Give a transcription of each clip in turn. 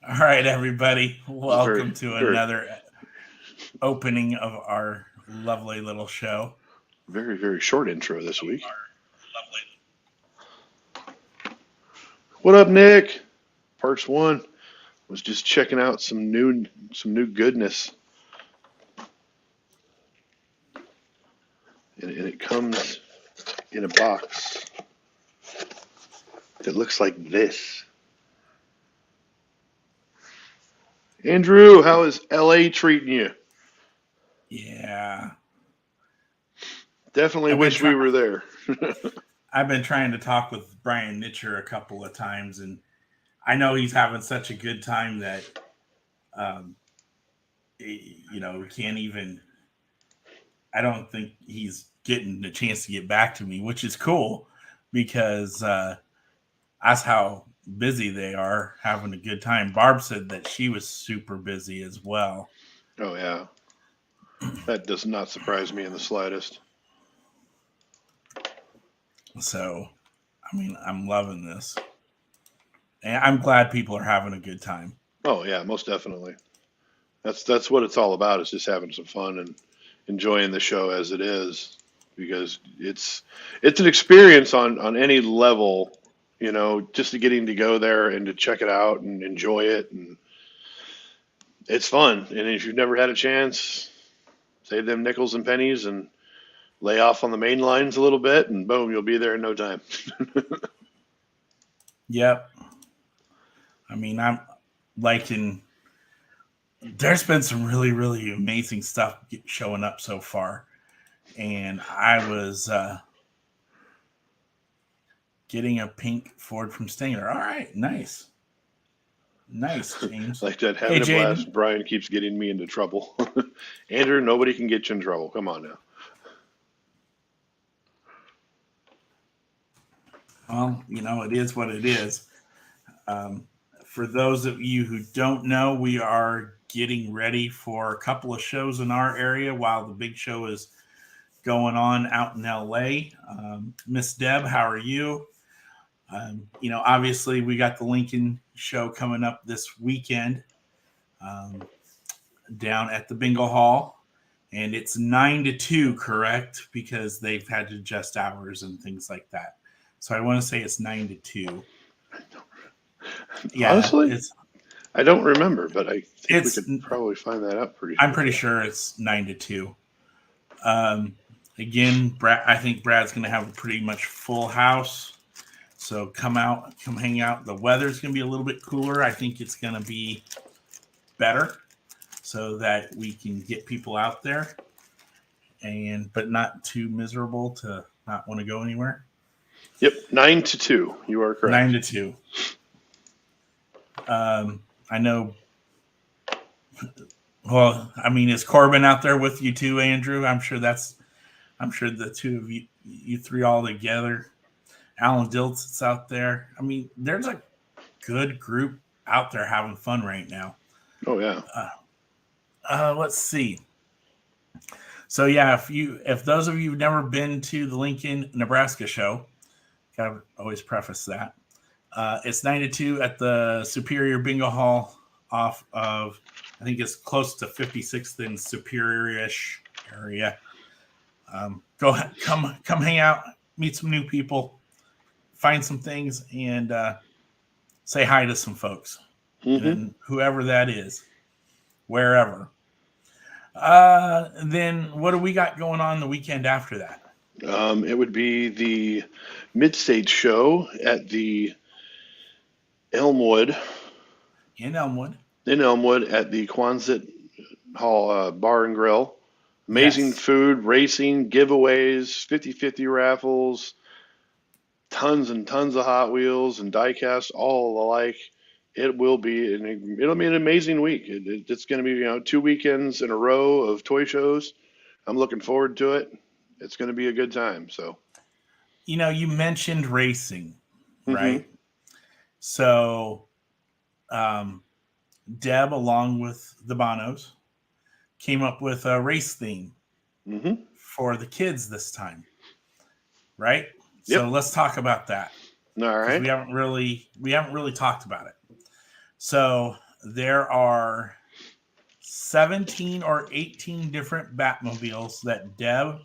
All right, everybody. This is very, Welcome to very, another opening of our lovely little show. very, very short intro this week. What up, Nick? Parks One was just checking out some new goodness, and it comes in a box that looks like this. Andrew, how is LA treating you? Yeah, Definitely I've been wish we trying. were there. I've been trying to talk with Brian Nitcher a couple of times, and I know he's having such a good time that um, we can't even. I don't think he's getting the chance to get back to me, which is cool because that's how busy they are having a good time. Barb said that she was super busy as well. Oh yeah, that does not surprise me in the slightest. So, I mean, I'm loving this. And I'm glad people are having a good time. Oh yeah, most definitely. That's what it's all about. Is just having some fun and enjoying the show as it is, because it's an experience on any level. Just to getting to go there and to check it out and enjoy it, and it's fun. And if you've never had a chance, save them nickels and pennies and lay off on the main lines a little bit, and boom, you'll be there in no time. Yep. I mean, I'm liking. There's been some really, really amazing stuff showing up so far, and I was getting a pink Ford from Stinger. All right, nice, nice, James. Like that, Hey, having a Jaden. blast. Brian keeps getting me into trouble. Andrew, nobody can get you in trouble. Come on now. Well, it is what it is. Um, for those of you who don't know, we are getting ready for a couple of shows in our area while the big show is going on out in LA. Miss Deb, how are you? Obviously, we got the Lincoln show coming up this weekend um, down at the Bingo Hall. And it's 9 to 2, correct? Because they've had to adjust hours and things like that. So I want to say it's 9 to 2. Yeah, Honestly, it's I don't remember, but I think we it's. could probably find that out pretty I'm pretty quickly. sure it's 9 to 2. Um, again, Brad. I think Brad's going to have a pretty much full house. So come out, come hang out. The weather's going to be a little bit cooler. I think it's going to be better so that we can get people out there and but not too miserable to not want to go anywhere. Yep, 9 to 2. You are Nine correct. to two. I know. Well, I mean, is Corbin out there with you too, Andrew? I'm sure that's. I'm sure the two of you three all together. Alan Dilts is out there. I mean, there's a good group out there having fun right now. Oh yeah. Uh, let's see. So yeah, if those of you who've never been to the Lincoln, Nebraska show, gotta always preface that. It's 9 to 2 at the Superior Bingo Hall off of, I think it's close to 56th and Superior-ish area. Go ahead, come hang out, meet some new people, find some things, and say hi to some folks, and Hmm. then whoever that is, wherever. Then what do we got going on the weekend after that? It would be the mid-stage show at the Elmwood In Elmwood. in Elmwood at the Quonset Hall Bar and Grill. Amazing Yes. food, racing, giveaways, 50-50 raffles, tons and tons of Hot Wheels and diecast, all alike. It'll be an amazing week. It's going to be 2 weekends in a row of toy shows. I'm looking forward to it. It's going to be a good time. So, You mentioned racing, hmm. right? So, um, Deb, along with the Bonos, came up with a race theme Hmm. for the kids this time, right? So Yep. let's talk about that All because right. we haven't really talked about it. So there are 17 or 18 different Batmobiles that Deb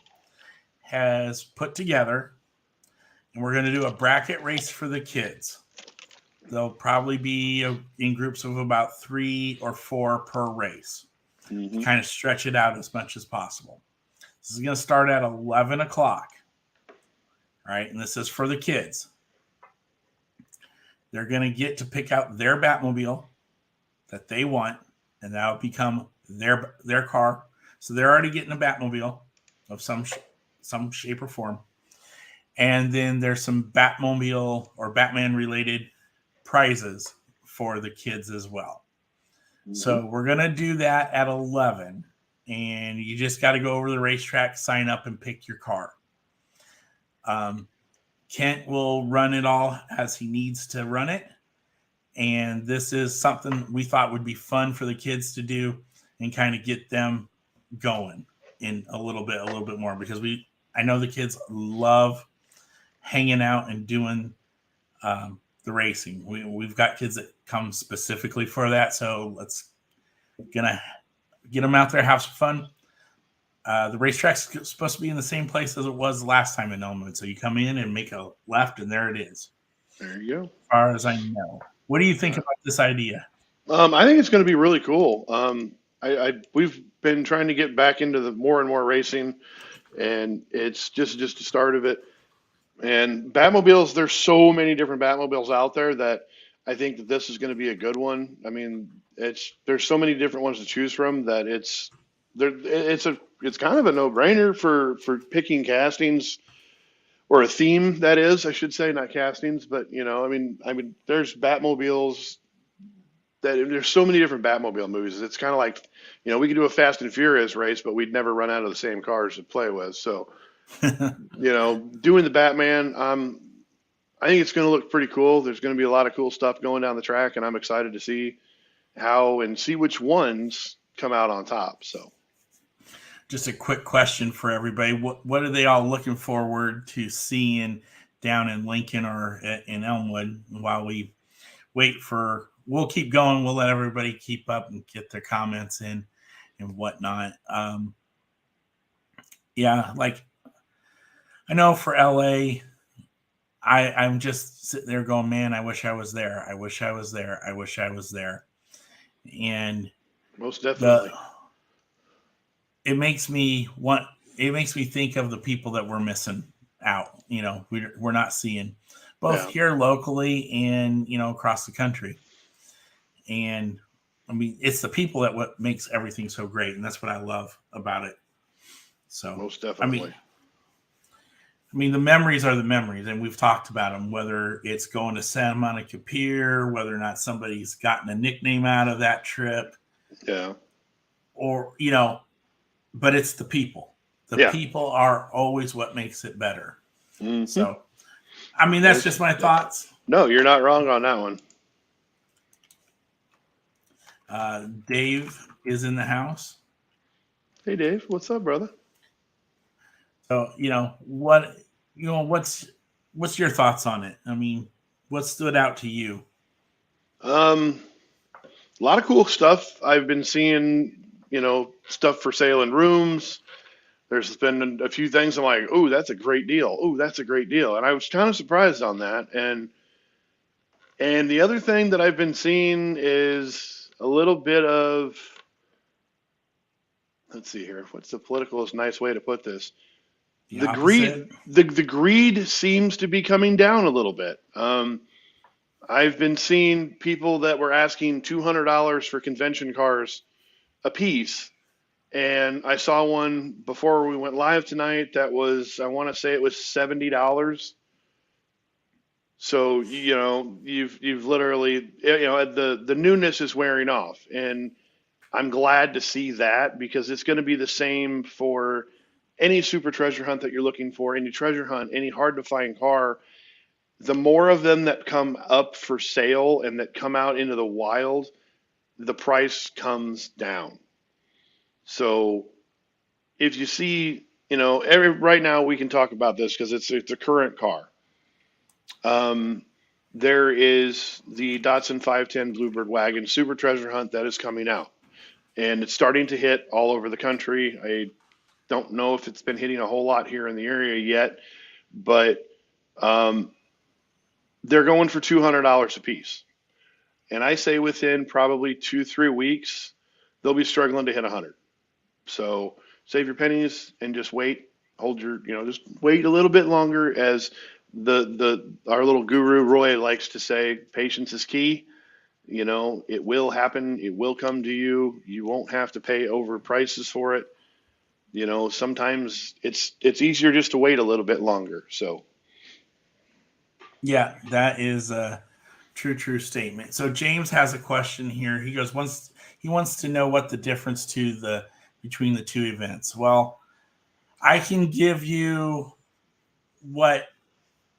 has put together, and we're going to do a bracket race for the kids. They'll probably be in groups of about 3 or 4 per race to kind of stretch it out as much as possible. This is going to start at 11 o'clock. All right, and this is for the kids. They're going to get to pick out their Batmobile that they want, and that'll become their car. So they're already getting a Batmobile of some shape or form. And then there's some Batmobile or Batman related prizes for the kids as well. So we're going to do that at 11, and you just got to go over the racetrack, sign up, and pick your car. Kent will run it all as he needs to run it. And this is something we thought would be fun for the kids to do and kind of get them going in a little bit more, because I know the kids love hanging out and doing the racing. We've got kids that come specifically for that. So gonna get them out there, have some fun. The racetrack's supposed to be in the same place as it was last time in Elmwood. So you come in and make a left, and there it is. There you go. As far as I know. What do you think about this idea? I think it's going to be really cool. We've been trying to get back into the more and more racing, and it's just the start of it. And Batmobiles, there's so many different Batmobiles out there that I think that this is going to be a good one. I mean, there's so many different ones to choose from that it's kind of a no-brainer for picking castings, or a theme, that is, I should say, not castings. But I mean, there's Batmobiles there's so many different Batmobile movies. It's kind of like, we could do a Fast and Furious race, but we'd never run out of the same cars to play with. So, doing the Batman, I think it's going to look pretty cool. There's going to be a lot of cool stuff going down the track, and I'm excited to see which ones come out on top. So, just a quick question for everybody: what are they all looking forward to seeing down in Lincoln or in Elmwood? While we wait we'll keep going. We'll let everybody keep up and get their comments in and whatnot. Yeah, like I know for LA, I'm just sitting there going, man, I wish I was there. I wish I was there. I wish I was there. And most definitely, it makes me think of the people that we're missing out. We're not seeing both here locally and across the country. And I mean, it's the people that what makes everything so great, and that's what I love about it. So most definitely. I mean, the memories are the memories, and we've talked about them, whether it's going to Santa Monica Pier, whether or not somebody's gotten a nickname out of that trip. Yeah. Or, but it's the people. The people are always what makes it better. Mm-hmm. So, I mean, that's just my thoughts. No, you're not wrong on that one. Dave is in the house. Hey, Dave, what's up, brother? So, what's your thoughts on it? I mean, what stood out to you? A lot of cool stuff. I've been seeing, stuff for sale in rooms. There's been a few things I'm like, oh, that's a great deal. Oh, that's a great deal. And I was kind of surprised on that. And the other thing that I've been seeing is a little bit of, let's see here. What's the politicalist nice way to put this? The greed seems to be coming down a little bit. I've been seeing people that were asking $200 for convention cars a piece. And I saw one before we went live tonight that was, I want to say it was $70. So, you've literally, the newness is wearing off. And I'm glad to see that, because it's going to be the same for any super treasure hunt that you're looking for, any treasure hunt, any hard to find car. The more of them that come up for sale and that come out into the wild, the price comes down. So if you see, right now we can talk about this because it's a current car. there is the Datsun 510 Bluebird Wagon Super Treasure Hunt that is coming out, and it's starting to hit all over the country. I don't know if it's been hitting a whole lot here in the area yet, but um, they're going for $200 a piece. And I say within probably 2, 3 weeks, they'll be struggling to hit 100. So save your pennies and just wait. Hold your, just wait a little bit longer. As the our little guru Roy likes to say, patience is key. It will happen. It will come to you. You won't have to pay over prices for it. Sometimes it's easier just to wait a little bit longer. So Yeah, that is a true statement. So James has a question here. He goes, he wants to know what the difference between the two events. Well, I can give you what,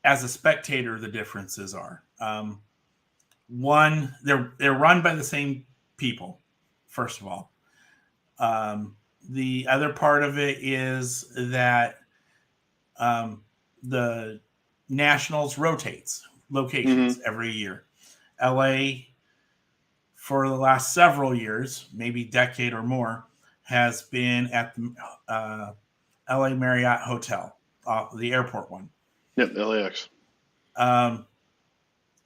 as a spectator, the differences are. One, they're run by the same people. First of all, the other part of it is that the Nationals rotates hmm locations every year. LA, for the last several years, maybe decade or more, has been at the LA Marriott Hotel, the airport one. Yep, LAX. Um,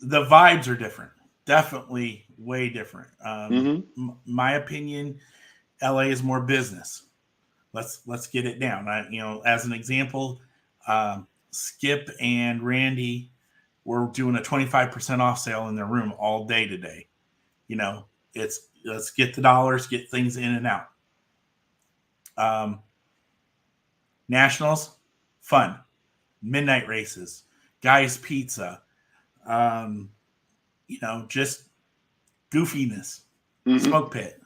the vibes are different, definitely way different. hmm My opinion, LA is more business. Let's get it down. As an example, Skip and Randy were doing a 25% off sale in their room all day today. It's let's get the dollars, get things in and out. Um, Nationals, fun, midnight races, guys pizza, um, just goofiness, hmm smoke pit.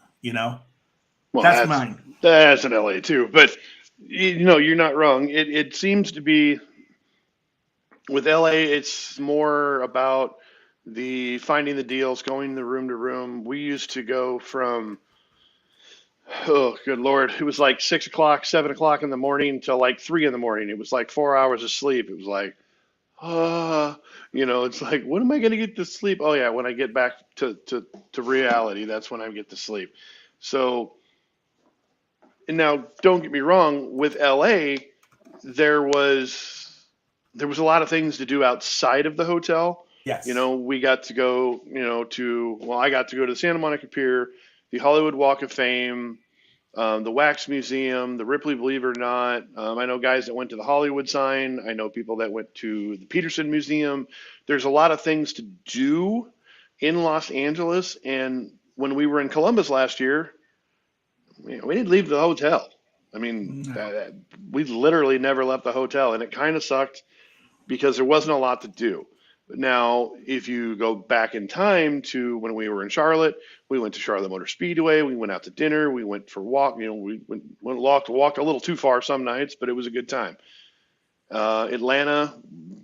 Well, That's that's mine. that's in LA too, but you're not wrong. It seems to be with LA. It's more about the finding the deals, going the room to room. We used to go from oh, good lord, it was like 6 o'clock, 7 o'clock in the morning till like 3 in the morning. It was like 4 hours of sleep. It was like ah, it's like when am I going to get to sleep? Oh yeah, when I get back to reality, that's when I get to sleep. So and now don't get me wrong, with LA, there was there was a lot of things to do outside of the hotel. Yes. We got to go, I got to go to the Santa Monica Pier, the Hollywood Walk of Fame, the Wax Museum, the Ripley Believe It or Not. I know guys that went to the Hollywood sign. I know people that went to the Peterson Museum. There's a lot of things to do in Los Angeles. And when we were in Columbus last year, we didn't leave the hotel. I mean, No. we literally never left the hotel, and it kind of sucked because there wasn't a lot to do. But now, if you go back in time to when we were in Charlotte, we went to Charlotte Motor Speedway. We went out to dinner. We went for a walk. We walked a little too far some nights, but it was a good time. Atlanta,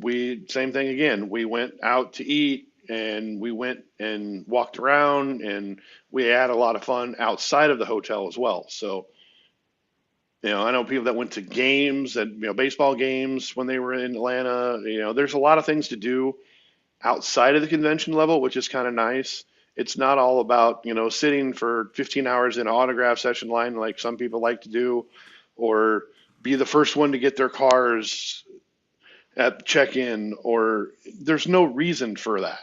we same thing again. We went out to eat and we went and walked around and we had a lot of fun outside of the hotel as well. So, I know people that went to games and baseball games when they were in Atlanta. There's a lot of things to do outside of the convention level, which is kind of nice. It's not all about, sitting for 15 hours in an autograph session line like some people like to do, or be the first one to get their cars at check-in, or there's no reason for that.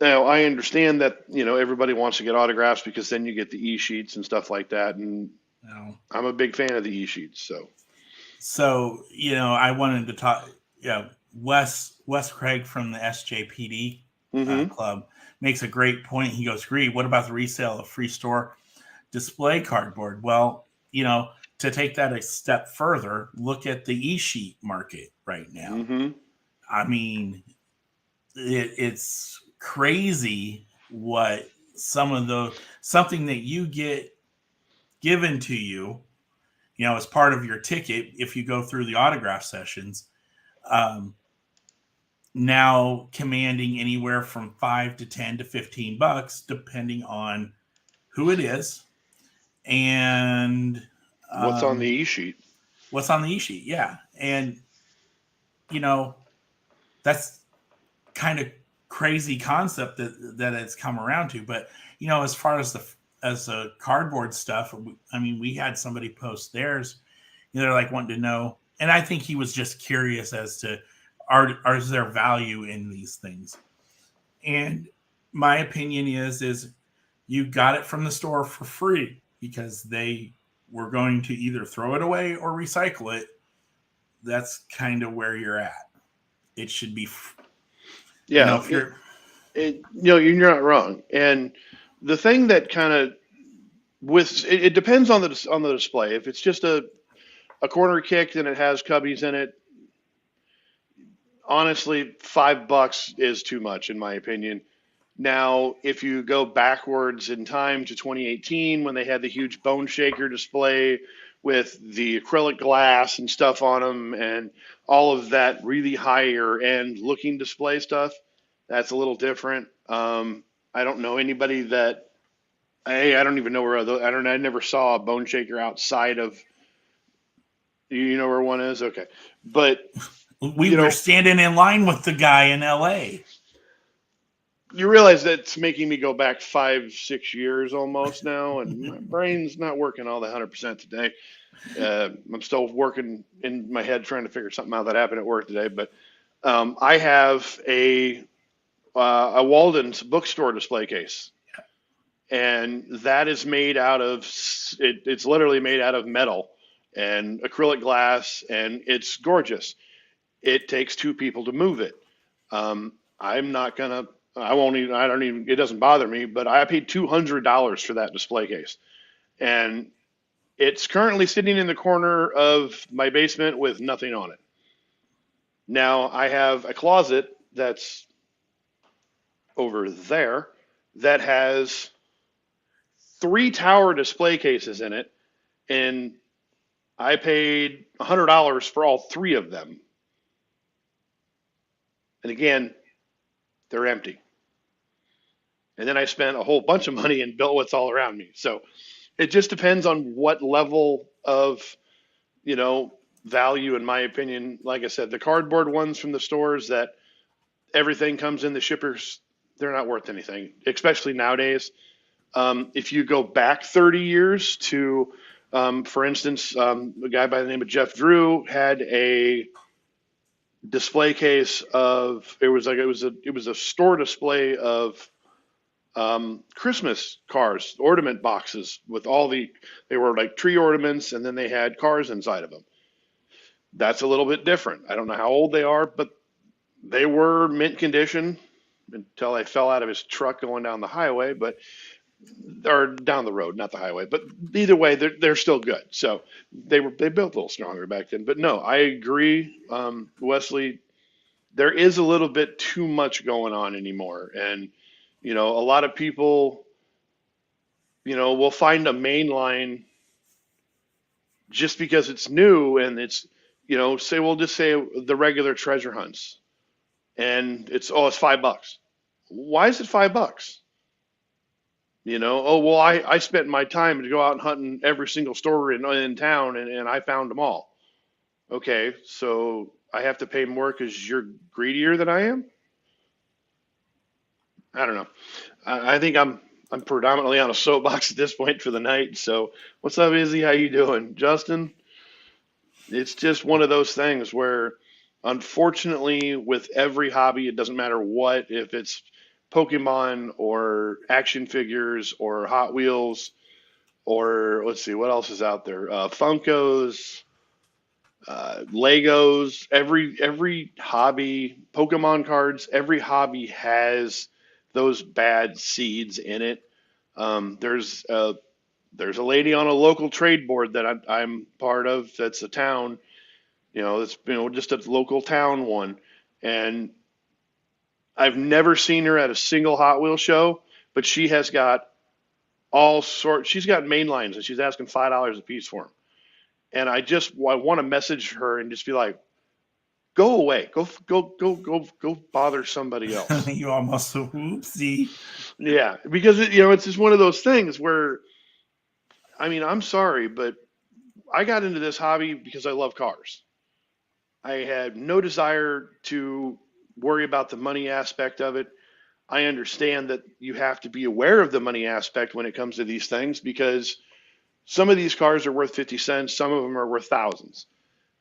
Now, I understand that, everybody wants to get autographs because then you get the e-sheets and stuff like that. And No. I'm a big fan of the e-sheets. So, So I wanted to talk. Yeah, Wes Craig from the SJPD hmm club makes a great point. He goes, "Agree. What about the resale of free store display cardboard?" Well, to take that a step further, look at the e-sheet market right now. hmm I mean, it's crazy what something that you get given to you, as part of your ticket if you go through the autograph sessions, um, now commanding anywhere from 5 to 10 to 15 bucks, depending on who it is and what's on the um, e-sheet? what's on the e-sheet. Yeah, and you know that's kind of crazy concept that it's come around to. But as far as the cardboard stuff, I mean, we had somebody post theirs. They're like wanting to know, and I think he was just curious as to is there value in these things. And my opinion is you got it from the store for free because they were going to either throw it away or recycle it. That's kind of where you're at. It should be, Yeah, if you're you're not wrong. And the thing that kind of it depends on the display. If it's just a corner kick and it has cubbies in it, honestly, $5 is too much in my opinion. Now, if you go backwards in time to 2018 when they had the huge bone shaker display with the acrylic glass and stuff on them and all of that really higher end looking display stuff, that's a little different. I don't know anybody that I don't even know where I never saw a bone shaker outside of, you know where one is? Okay. But we were standing in line with the guy in LA. You realize that's making me go back 5, 6 years almost now, and my brain's not working all the 100% today. I'm still working in my head trying to figure something out that happened at work today. But I have a Walden's bookstore display case, and that is made out of it's literally made out of metal and acrylic glass, and it's gorgeous. It takes two people to move it. I'm not gonna. I won't even. I don't even. It doesn't bother me. But I paid $200 for that display case, and it's currently sitting in the corner of my basement with nothing on it. Now I have a closet that's over there that has 3 tower display cases in it, and I paid $100 for all 3 of them. And again, they're empty. And then I spent a whole bunch of money and built what's all around me. So it just depends on what level of, value, in my opinion. Like I said, the cardboard ones from the stores that everything comes in the shippers, they're not worth anything, especially nowadays. If you go back 30 years to, for instance, a guy by the name of Jeff Drew had a display case of it was a store display of Christmas cars, ornament boxes with they were like tree ornaments, and then they had cars inside of them. That's a little bit different. I don't know how old they are, but they were mint condition until I fell out of his truck going down the highway, or down the road, not the highway. But either way, they're still good. So they built a little stronger back then. But no, I agree, Wesley. There is a little bit too much going on anymore, and a lot of people, will find a main line just because it's new, and it's, we'll just say the regular treasure hunts, and it's $5. Why is it $5? Oh, well, I spent my time to go out and hunt in every single store in town, and I found them all. Okay, so I have to pay more because you're greedier than I am? I don't know. I think I'm predominantly on a soapbox at this point for the night. So what's up, Izzy? How you doing? Justin? It's just one of those things where, unfortunately, with every hobby, it doesn't matter what, if it's Pokemon or action figures or Hot Wheels or let's see, what else is out there? Funkos, Legos, every hobby, Pokemon cards, every hobby has those bad seeds in it. There's a lady on a local trade board that I'm part of. That's a town, it's just a local town one, and I've never seen her at a single Hot Wheel show, but she has got all sorts. She's got main lines, and she's asking $5 a piece for them. And I want to message her and just be like, go away, go bother somebody else. You almost whoopsie. Yeah, because it's just one of those things where, I mean, I'm sorry, but I got into this hobby because I love cars. I had no desire to worry about the money aspect of it. I understand that you have to be aware of the money aspect when it comes to these things because some of these cars are worth 50 cents, some of them are worth thousands.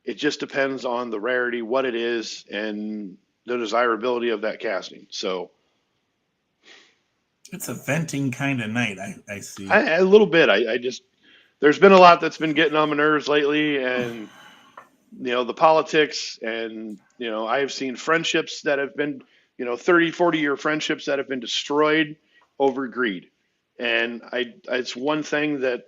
It just depends on the rarity, what it is, and the desirability of that casting. So It's a venting kind of night, I see. a little bit. I just there's been a lot that's been getting on my nerves lately, and the politics, and I've seen friendships that have been 30, 40-year friendships that have been destroyed over greed. And it's one thing that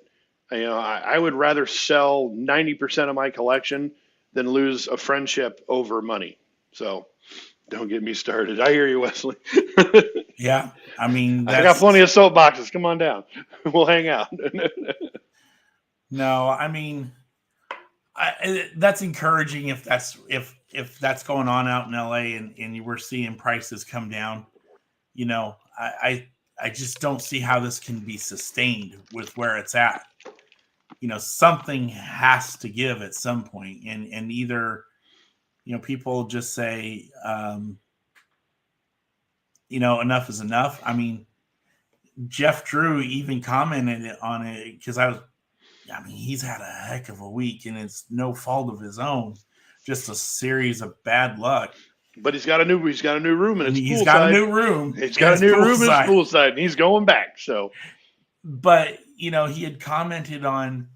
I would rather sell 90% of my collection than lose a friendship over money. So don't get me started. I hear you, Wesley. Yeah, I mean I got plenty of soapboxes. Come on down. We'll hang out. No, I mean that's encouraging if that's going on out in LA and you were seeing prices come down. I just don't see how this can be sustained with where it's at. Something has to give at some point, and either people just say enough is enough. I mean, Jeff Drew even commented on it because he's had a heck of a week, and it's no fault of his own, just a series of bad luck. But he's got a new room, and he's got a new room. He's got a new room in his poolside, and he's going back. So, but he had commented on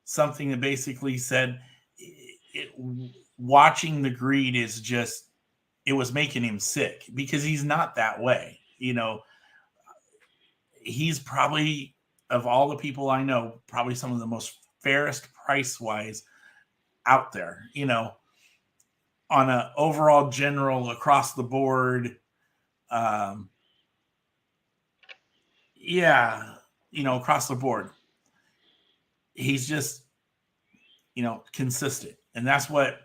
something that basically said watching the greed is just it was making him sick because he's not that way. He's probably, of all the people I know, probably some of the most fairest price wise out there, on a overall general across the board. Across the board, he's just, consistent. And that's what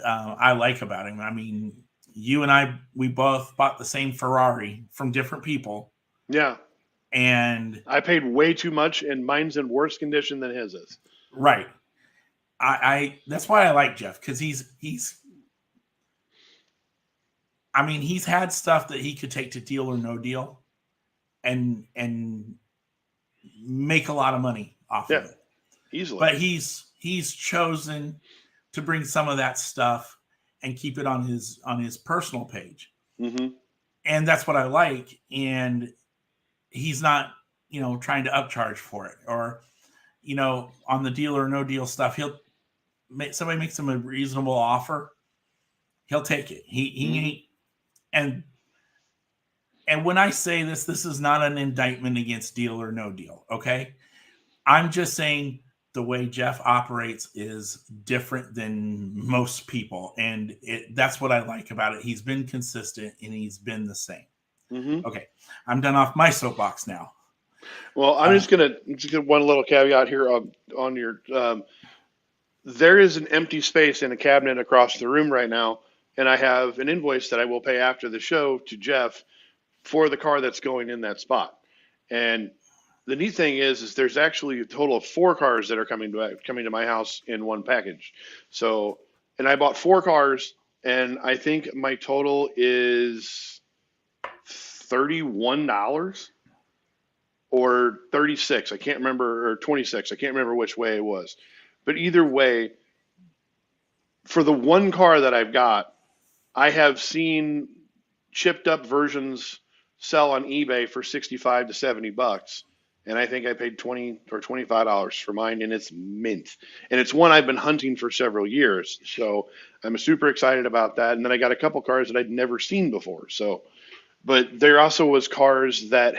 I like about him. I mean, you and we both bought the same Ferrari from different people. Yeah. And I paid way too much, and mine's in worse condition than his is. Right. I that's why I like Jeff, because he's had stuff that he could take to Deal or No Deal and make a lot of money off of it. Easily. But he's chosen to bring some of that stuff and keep it on his personal page. Mm-hmm. And that's what I like. And he's not, trying to upcharge for it, or, on the Deal or No Deal stuff, somebody makes him a reasonable offer, he'll take it. And when I say this is not an indictment against Deal or No Deal. Okay. I'm just saying the way Jeff operates is different than most people. And that's what I like about it. He's been consistent and he's been the same. Mm-hmm. Okay. I'm done off my soapbox now. Well, I'm just going to get one little caveat here on your, there is an empty space in a cabinet across the room right now. And I have an invoice that I will pay after the show to Jeff for the car that's going in that spot. And the neat thing is there's actually a total of 4 cars that are coming to my house in one package. So, and I bought 4 cars, and I think my total is $31 or 36. I can't remember, or 26. I can't remember which way it was. But either way, for the one car that I've got, I have seen chipped up versions sell on eBay for $65 to $70. And I think I paid $20 or $25 for mine, and it's mint. And it's one I've been hunting for several years. So I'm super excited about that. And then I got a couple cars that I'd never seen before. So, but there also was cars that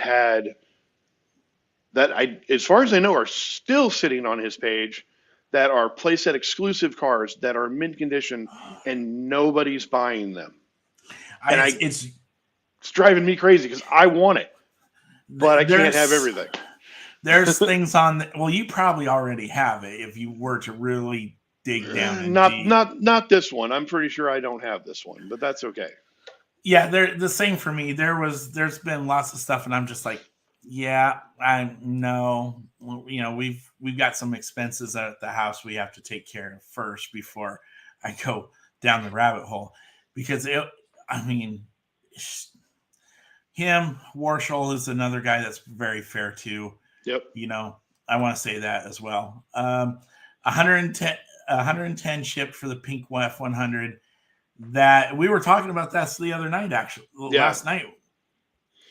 as far as I know, are still sitting on his page that are playset exclusive cars that are mint condition, and nobody's buying them. It's driving me crazy because I want it, but I can't have everything. There's things well, you probably already have it if you were to really dig down. Not this one. I'm pretty sure I don't have this one, but that's okay. Yeah, they're the same for me. There's been lots of stuff, and I'm just like, yeah, I know. We've got some expenses at the house we have to take care of first before I go down the rabbit hole. because him, Warshall is another guy that's very fair too. Yep. I want to say that as well. 110 shipped for the pink F100. That we were talking about that the other night, actually, last night.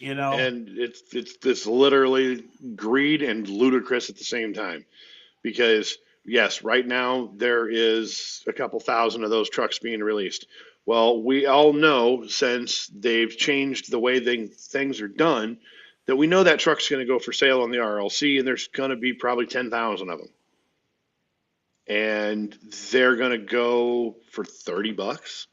And it's this literally greed and ludicrous at the same time, because yes, right now there is a couple thousand of those trucks being released. Well, we all know, since they've changed the way things are done, that we know that truck's going to go for sale on the RLC, and there's going to be probably 10,000 of them. And they're going to go for $30.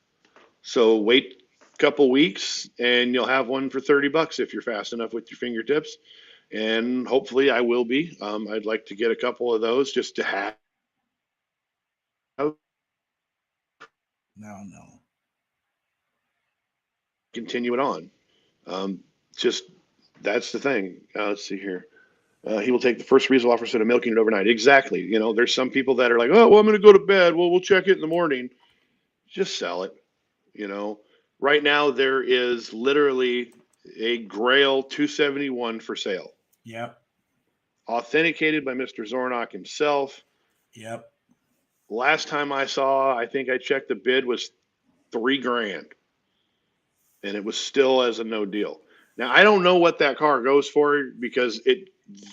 So wait a couple weeks and you'll have one for $30 if you're fast enough with your fingertips. And hopefully I will be. I'd like to get a couple of those just to have. No. Continue it on. Just that's the thing. Let's see here. He will take the first reasonable offer instead of milking it overnight. Exactly. There's some people that are like, oh, well, I'm going to go to bed. Well, we'll check it in the morning. Just sell it. Right now there is literally a Grail 271 for sale. Yep. Authenticated by Mr. Zornock himself. Yep. Last time I saw, I think I checked, the bid was $3,000, and it was still as a no deal. Now I don't know what that car goes for, because it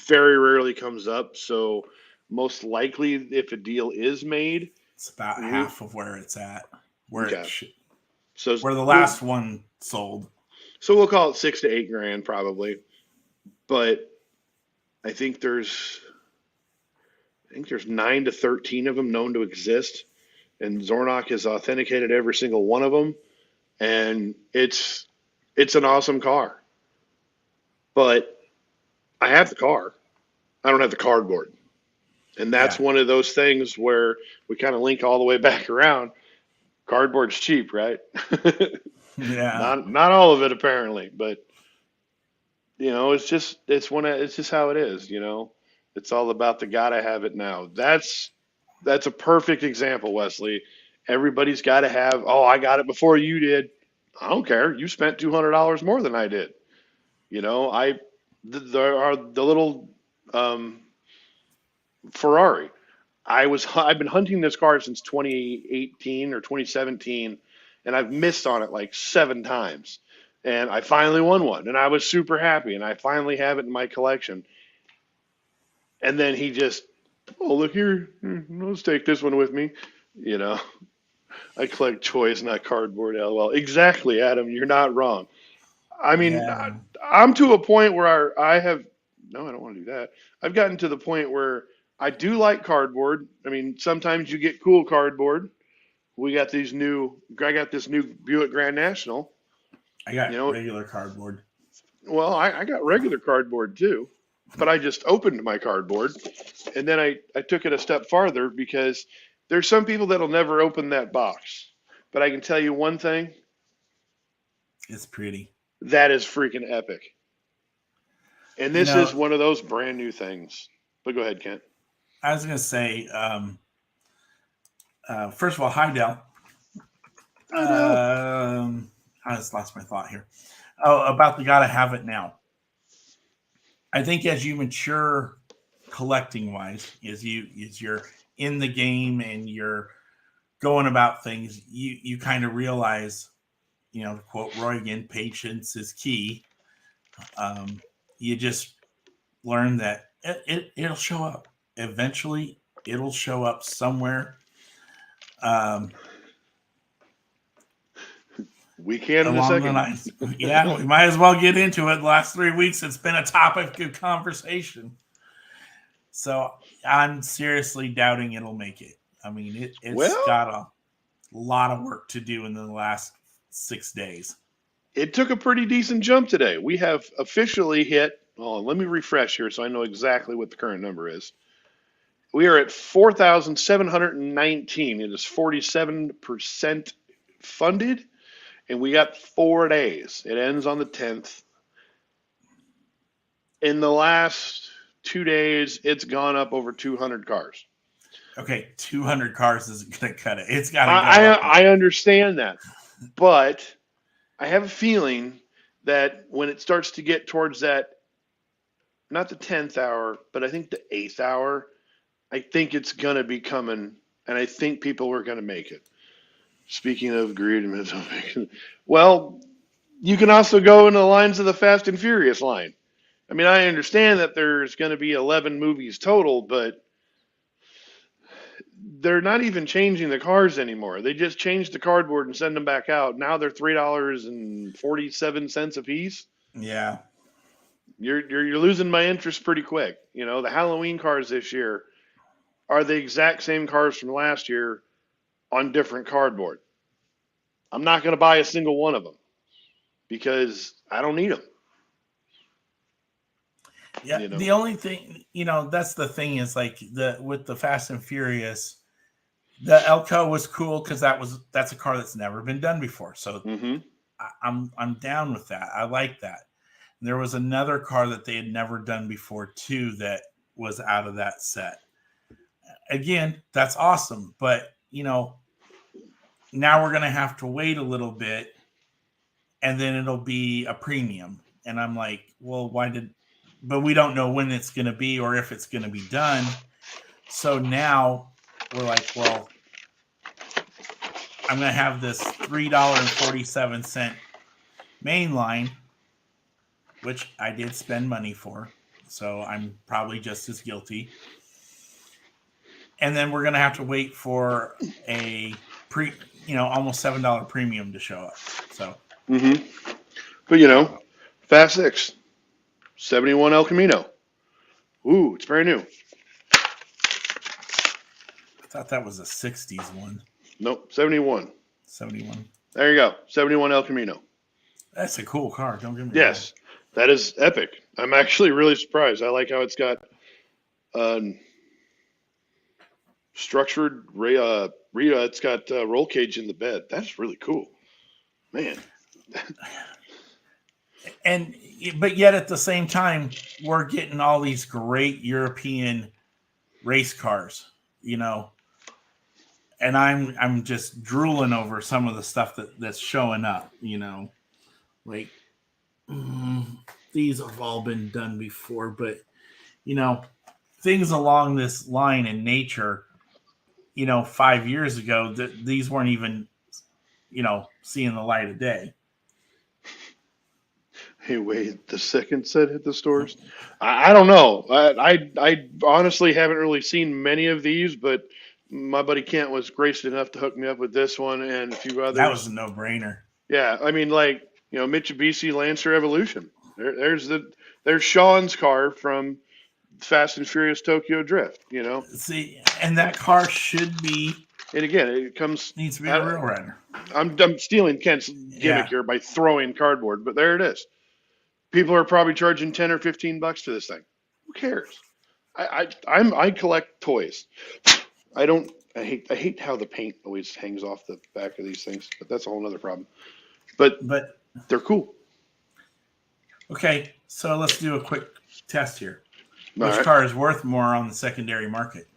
very rarely comes up. So most likely, if a deal is made, it's about half of where it's at. Where the last one sold. So we'll call it $6,000 to $8,000 probably. But I think there's 9 to 13 of them known to exist, and Zornock has authenticated every single one of them, and it's an awesome car. But I have the car. I don't have the cardboard. And that's one of those things where we kind of link all the way back around. Cardboard's cheap, right? Yeah. Not all of it apparently, but it's just how it is. It's all about the gotta have it now. That's a perfect example, Wesley. Everybody's got to have. Oh, I got it before you did. I don't care. You spent $200 more than I did. There are the little Ferrari. I've been hunting this car since 2018 or 2017, and I've missed on it like 7 times. And I finally won one, and I was super happy, and I finally have it in my collection. And then he just, oh, look here, let's take this one with me. I collect toys, not cardboard, LOL. Exactly, Adam, you're not wrong. I mean, I'm to a point where I don't want to do that. I've gotten to the point where I do like cardboard. I mean, sometimes you get cool cardboard. I got this new Buick Grand National. I got regular cardboard. Well, I got regular cardboard too, but I just opened my cardboard, and then I took it a step farther, because there's some people that'll never open that box. But I can tell you one thing. It's pretty. That is freaking epic. And this is one of those brand new things. But go ahead, Kent. I was going to say, first of all, hi, Dell. I just lost my thought here. Oh, about the gotta have it now. I think as you mature collecting wise, as you're in the game and you're going about things, you kind of realize, to quote Roy again, patience is key. You just learn that it'll show up. Eventually, it'll show up somewhere. We can in a second. Yeah, we might as well get into it. The last 3 weeks, it's been a topic of conversation. So I'm seriously doubting it'll make it. I mean, it's got a lot of work to do in the last 6 days. It took a pretty decent jump today. We have officially hit, let me refresh here so I know exactly what the current number is. We are at 4,719. It is 47% funded, and we got 4 days. It ends on the 10th. In the last 2 days, it's gone up over 200 cars. Okay, 200 cars isn't going to cut it. It's got to go I understand that. But I have a feeling that when it starts to get towards that, not the 10th hour, but I think the 8th hour, I think it's going to be coming, and I think people are going to make it. Speaking of greed and misinformation, well, you can also go in the lines of the Fast and Furious line. I mean, I understand that there's going to be 11 movies total, but they're not even changing the cars anymore. They just change the cardboard and send them back out. Now they're $3.47 a piece. Yeah. You're losing my interest pretty quick. You know, the Halloween cars this year are the exact same cars from last year on different cardboard. I'm not going to buy a single one of them because I don't need them. Yeah. You know. The only thing, that's the thing is like with the Fast and Furious, the Elko was cool because that's a car that's never been done before. So Mm-hmm. I'm down with that. I like that. And there was another car that they had never done before too that was out of that set. Again, that's awesome, but now we're gonna have to wait a little bit, and then it'll be a premium. And I'm like, well, but we don't know when it's gonna be or if it's gonna be done. So now we're like, well, I'm gonna have this $3.47 main line, which I did spend money for, so I'm probably just as guilty. And then we're gonna have to wait for a almost $7 premium to show up. So, Mm-hmm. But Fast Six, 71 El Camino. Ooh, it's brand new. I thought that was a '60s one. Nope, 71. 71. There you go, 71 El Camino. That's a cool car. Don't get me wrong. Yes, that is epic. I'm actually really surprised. I like how it's got structured it's got roll cage in the bed. That's really cool, man. But yet at the same time, we're getting all these great European race cars, and I'm just drooling over some of the stuff that's showing up, like these have all been done before, but things along this line in nature, 5 years ago, these weren't even, seeing the light of day. Hey, wait, the second set hit the stores? I don't know. I honestly haven't really seen many of these, but my buddy Kent was gracious enough to hook me up with this one and a few That was others. a no-brainer. Yeah, I mean, like, Mitsubishi Lancer Evolution. There's Sean's car from Fast and Furious Tokyo Drift. See, and that car should be And again, it comes. needs to be a real rider. I'm stealing Kent's gimmick here by throwing cardboard, but there it is. People are probably charging $10 or $15 for this thing. Who cares? I collect toys. I don't. I hate how the paint always hangs off the back of these things, but that's a whole other problem. But they're cool. Okay, so let's do a quick test here. All Which right. car is worth more on the secondary market?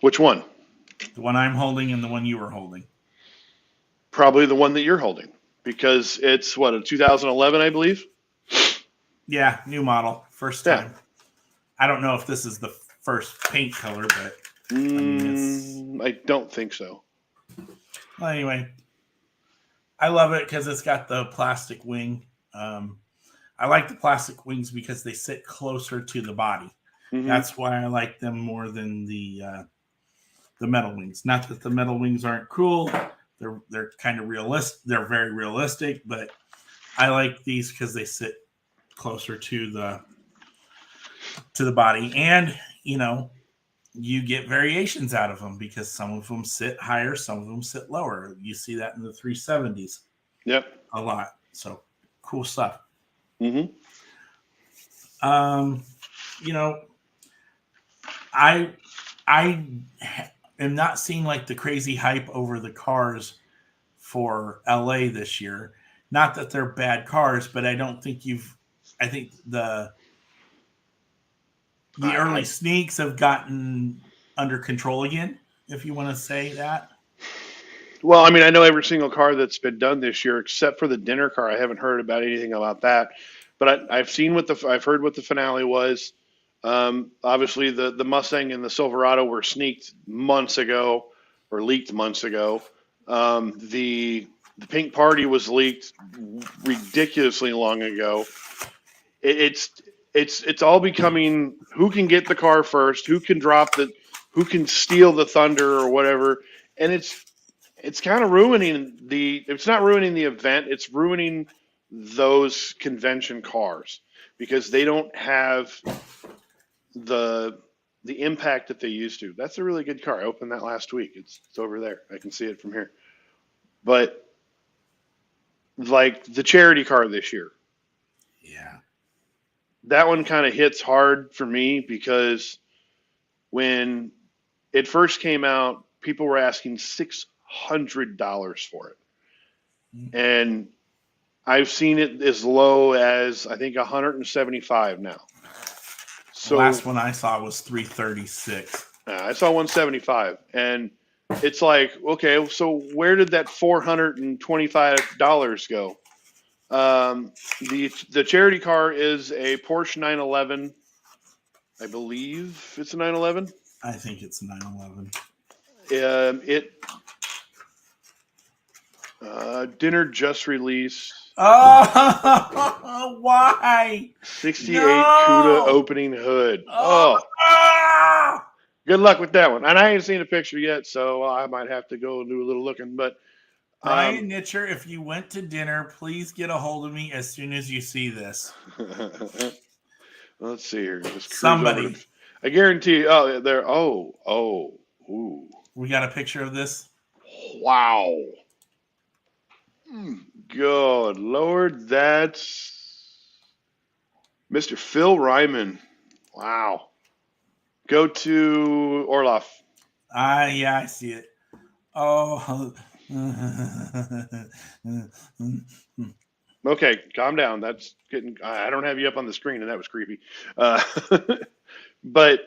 Which one? The one I'm holding and the one you were holding. Probably the one that you're holding because it's a 2011, I believe. Yeah, new model, first Yeah. time. I don't know if this is the first paint color, but I don't think so. well, anyway, I love it because it's got the plastic wing. I like the plastic wings because they sit closer to the body. Mm-hmm. That's why I like them more than the metal wings. Not that the metal wings aren't cool; they're kind of realistic. They're very realistic, but I like these because they sit closer to the body, and you get variations out of them because some of them sit higher, some of them sit lower. You see that in the 370s. Yep. A lot. So cool stuff. Mm-hmm. I am not seeing like the crazy hype over the cars for LA this year. Not that they're bad cars, but I don't think I think the early sneaks have gotten under control again, if you want to say that. Well, I mean, I know every single car that's been done this year, except for the dinner car. I haven't heard about anything about that, but I've heard what the finale was. Obviously, the Mustang and the Silverado were sneaked months ago or leaked months ago. The Pink Party was leaked ridiculously long ago. It, it's it's all becoming who can get the car first, who can steal the thunder or whatever, and it's kind of ruining the it's not ruining the event, it's ruining those convention cars because they don't have the the impact that they used to. That's a really good car. I opened that last week. It's over there. I can see it from here. But like the charity car this year, Yeah. that one kind of hits hard for me because when it first came out, people were asking $600 for it. And I've seen it as low as I think 175 now. The So last one I saw was 336. I saw 175, and it's like, okay, so where did that $425 go? The charity car is a Porsche 911. I believe it's a 911. I think it's 911. It dinner just released. Oh, why? 68 No! CUDA opening hood. Oh, Ah! good luck with that one. And I ain't seen a picture yet, so I might have to go and do a little looking. But Brian Nitcher, if you went to dinner, please get a hold of me as soon as you see this. let's see here. Just Somebody. I guarantee you. Oh, there. Ooh. We got a picture of this? Wow. Good Lord, that's Mr. Phil Ryman. Wow. Go to Orloff. Yeah, I see it. Oh. Okay, calm down. That's getting. I don't have you up on the screen, and that was creepy. But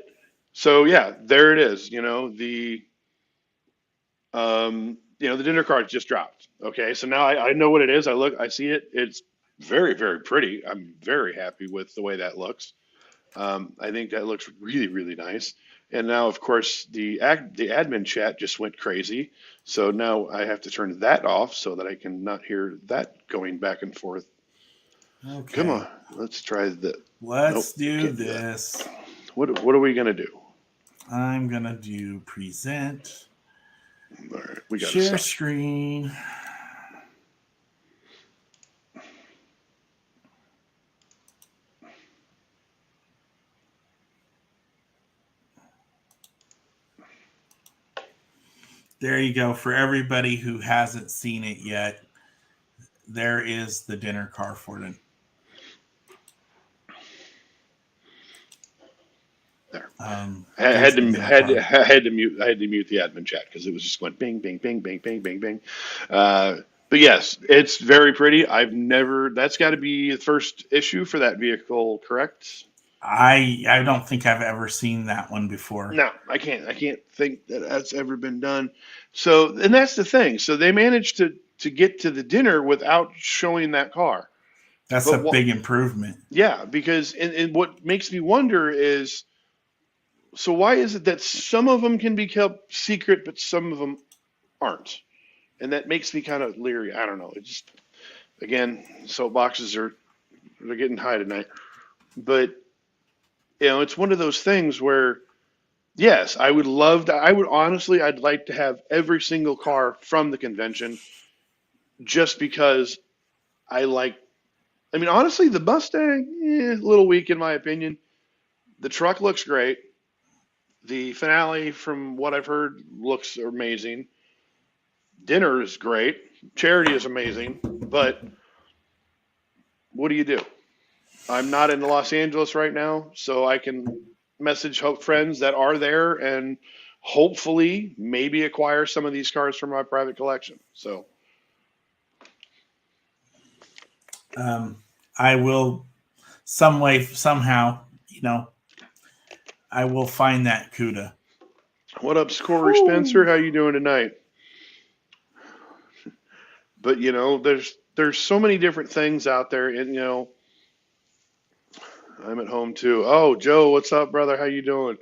so yeah, there it is. The dinner card just dropped. Okay, so now I know what it is. I see it. It's very, very pretty. I'm very happy with the way that looks. I think that looks really, really nice. And now, of course, the admin chat just went crazy. So now I have to turn that off so that I can not hear that going back and forth. Okay. Come on, let's try the. Let's Nope, do can't do this. What are we gonna do? I'm going to do present. All right, we got Share screen. There you go. For everybody who hasn't seen it yet, there is the dinner car for them. There. I had to mute the admin chat because it was just going bing, bing, bing, bing, bing, bing, bing. But yes, it's very pretty. That's got to be the first issue for that vehicle, correct? I don't think I've ever seen that one before. No, I can't think that that's ever been done. So, and that's the thing. So they managed to get to the dinner without showing that car. That's a big improvement. Yeah, because and what makes me wonder is, so why is it that some of them can be kept secret, but some of them aren't? And that makes me kind of leery. I don't know. It just, again, soapboxes they're getting high tonight. But it's one of those things where, yes, I would honestly, I'd like to have every single car from the convention just because honestly, the Mustang, a little weak in my opinion. The truck looks great. The finale, from what I've heard, looks amazing. Dinner is great. Charity is amazing. But what do you do? I'm not in Los Angeles right now, so I can message friends that are there and hopefully maybe acquire some of these cars from my private collection. So I will somehow, I will find that CUDA. what up, Corey Spencer? How you doing tonight? But there's so many different things out there, and I'm at home too. Oh, Joe, what's up, brother? How you doing?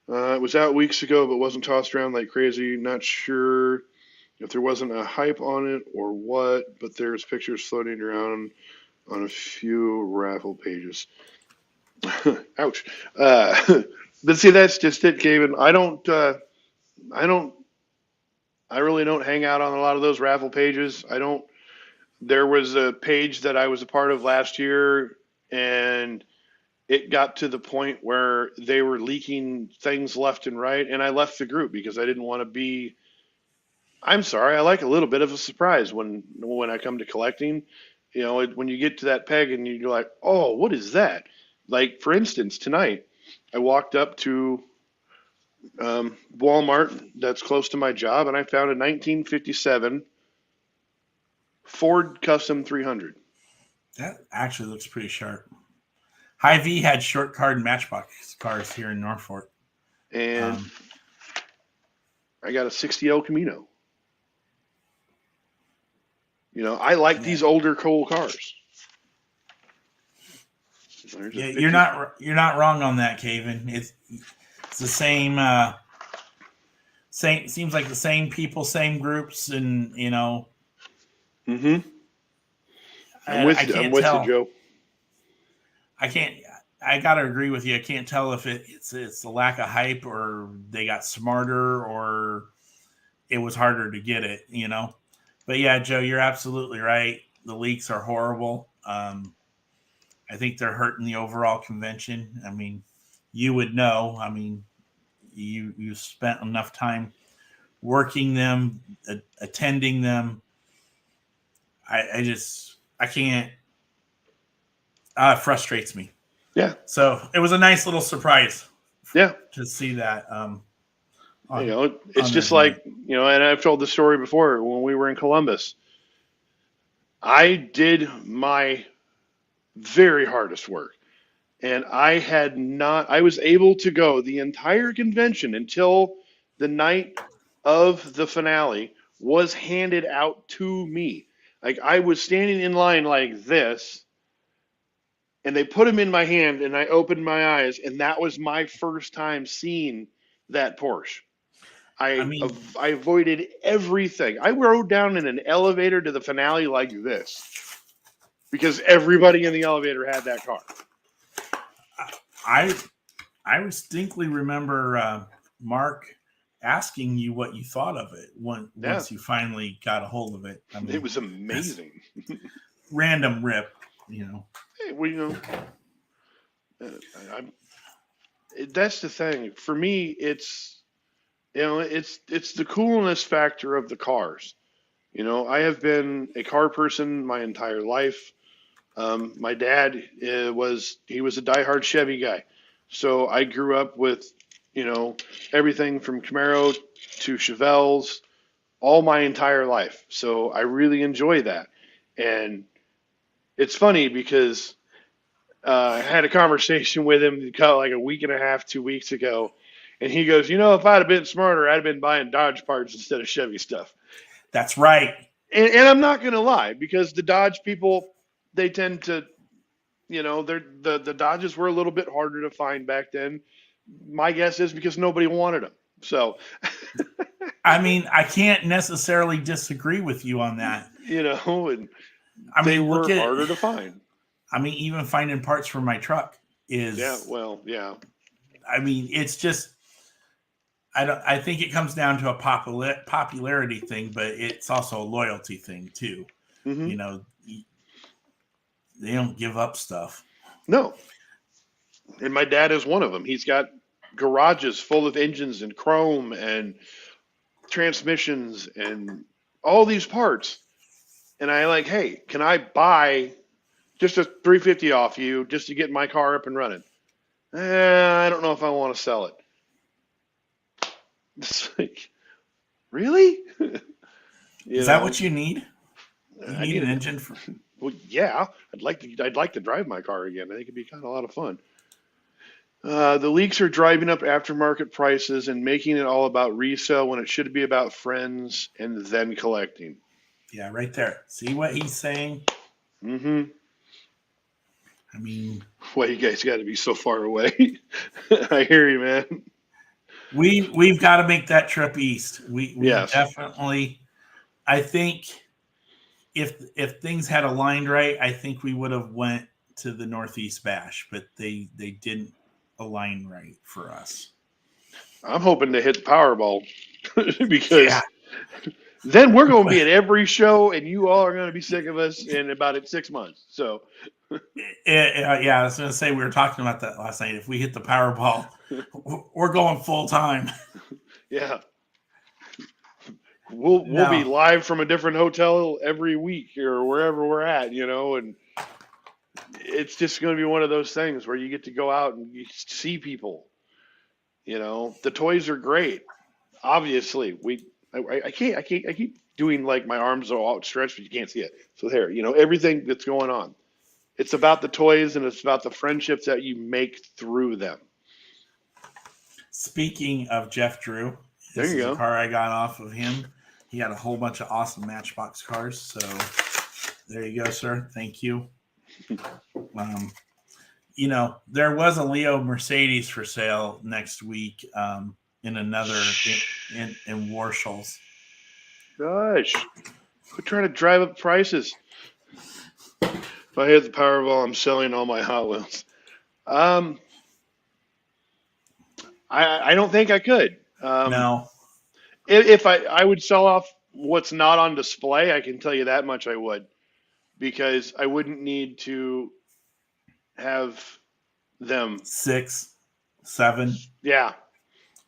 It was out weeks ago, but wasn't tossed around like crazy. Not sure if there wasn't a hype on it or what, but there's pictures floating around on a few raffle pages. Ouch. But see, that's just it, Kevin. I don't, I really don't hang out on a lot of those raffle pages. I don't. There was a page that I was a part of last year, and it got to the point where they were leaking things left and right, and I left the group because I didn't want to be. I'm sorry, I like a little bit of a surprise when I come to collecting. When you get to that peg and you're like, oh, what is that? Like for instance, tonight I walked up to Walmart that's close to my job, and I found a 1957 Ford Custom 300. That actually looks pretty sharp. Hy-Vee had short card Matchbox cars here in Norfolk. And I got a 60 El Camino. I like these older cool cars. Yeah, you're not wrong on that, Kevin. It's the same. Seems like the same people, same groups, and Mm-hmm. I'm with you, Joe. I gotta agree with you. I can't tell if it's a lack of hype or they got smarter or it was harder to get it. But yeah, Joe, you're absolutely right. The leaks are horrible. I think they're hurting the overall convention. I mean, you would know. I mean, you spent enough time working them, attending them. I can't. It frustrates me. Yeah. So it was a nice little surprise. Yeah. To see that. It's just like, and I've told the story before when we were in Columbus. I did my very hardest work, and I was able to go the entire convention until the night of the finale was handed out to me. Like I was standing in line like this, and they put them in my hand, and I opened my eyes, and that was my first time seeing that Porsche. I avoided everything. I rode down in an elevator to the finale like this because everybody in the elevator had that car. I distinctly remember Mark asking you what you thought of it once you finally got a hold of it. I mean, it was amazing. Random rip, Hey, well, that's the thing. For me, it's the coolness factor of the cars. I have been a car person my entire life. My dad was a diehard Chevy guy, so I grew up with everything from Camaro to Chevelles all my entire life. So I really enjoy that, and it's funny because I had a conversation with him like a week and a half, 2 weeks ago, and he goes, if I'd have been smarter, I'd have been buying Dodge parts instead of Chevy stuff. That's right. And I'm not going to lie, because the Dodge people, they tend to, the Dodges were a little bit harder to find back then. My guess is because nobody wanted them. So, I mean, I can't necessarily disagree with you on that. And they were harder to find. I mean, even finding parts for my truck is. Yeah, well, yeah. I mean, it's just. I think it comes down to a popularity thing, but it's also a loyalty thing too. Mm-hmm. They don't give up stuff. No. And my dad is one of them. He's got garages full of engines and chrome and transmissions and all these parts. And I like, hey, can I buy just a 350 off you just to get my car up and running? I don't know if I want to sell it. It's like, really? Is that what you need? You need an engine for. Well, yeah. I'd like to drive my car again. I think it'd be kind of a lot of fun. The leaks are driving up aftermarket prices and making it all about resale when it should be about friends and then collecting. Yeah, right there. See what he's saying? Mm-hmm. I mean, Why you guys got to be so far away? I hear you, man. we've got to make that trip east. We Yes. definitely. I think if things had aligned right, I think we would have went to the Northeast Bash, but they didn't align right for us. I'm hoping to hit the Powerball Yeah, because then we're going to be at every show, and you all are going to be sick of us in about 6 months. So, yeah. I was going to say we were talking about that last night. If we hit the Powerball, we're going full time. yeah, we'll be No, live from a different hotel every week or wherever we're at, and it's just going to be one of those things where you get to go out and you see people. The toys are great. Obviously, I keep doing like my arms are all outstretched, but you can't see it. So there, everything that's going on. It's about the toys and it's about the friendships that you make through them. speaking of Jeff Drew, There this you is a go. car I got off of him. He had a whole bunch of awesome Matchbox cars. So there you go, sir. Thank you. Um, there was a Leo Mercedes for sale next week in another in Warshall's. Gosh, quit trying to drive up prices. If I hit the Powerball, I'm selling all my Hot Wheels. Um, I don't think I could. No, If I would sell off what's not on display, I can tell you that much I would, because I wouldn't need to have them. 6, 7, Yeah,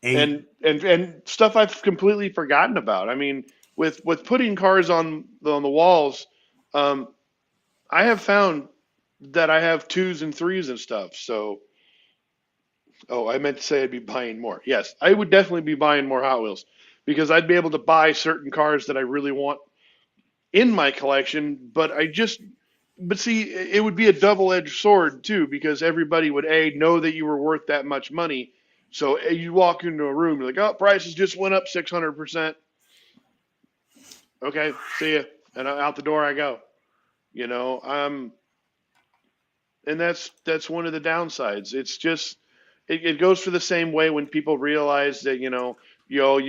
8. and stuff I've completely forgotten about. I mean, with putting cars on the walls, um, I have found that I have twos and threes and stuff. So, oh, I meant to say I'd be buying more. Yes, I would definitely be buying more Hot Wheels because I'd be able to buy certain cars that I really want in my collection. But see, it would be a double-edged sword too, because everybody would know that you were worth that much money. So you walk into a room, you're like, oh, prices just went up 600%. Okay, see ya, and out the door I go. You know, um, and that's one of the downsides. It's just it goes for the same way when people realize that you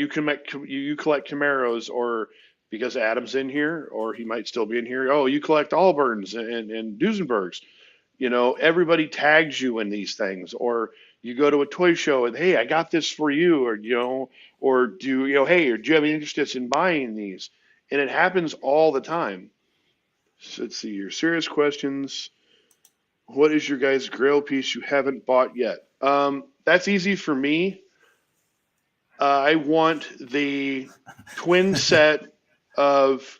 can you collect Camaros, or because Adam's in here or he might still be in here. Oh, you collect Allburns and Duesenbergs. Everybody tags you in these things, or you go to a toy show and hey, I got this for you, or or hey, or do you have any interest in buying these? And it happens all the time. So let's see here. Serious questions. What is your guys' grail piece you haven't bought yet? That's easy for me. I want the twin set of.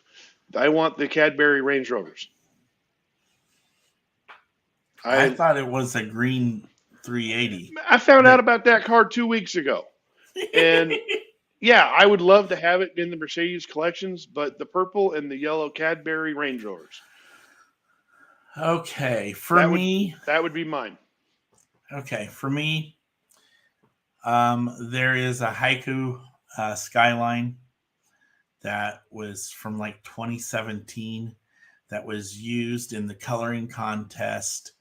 I want the Cadbury Range Rovers. I I thought it was a green 380. I found out That about that car 2 weeks ago, and yeah, I would love to have it in the Mercedes collections, but the purple and the yellow Cadbury Range Rovers. okay, for That would me, that would be mine. okay, for me, there is a Haiku Skyline that was from like 2017 that was used in the coloring contest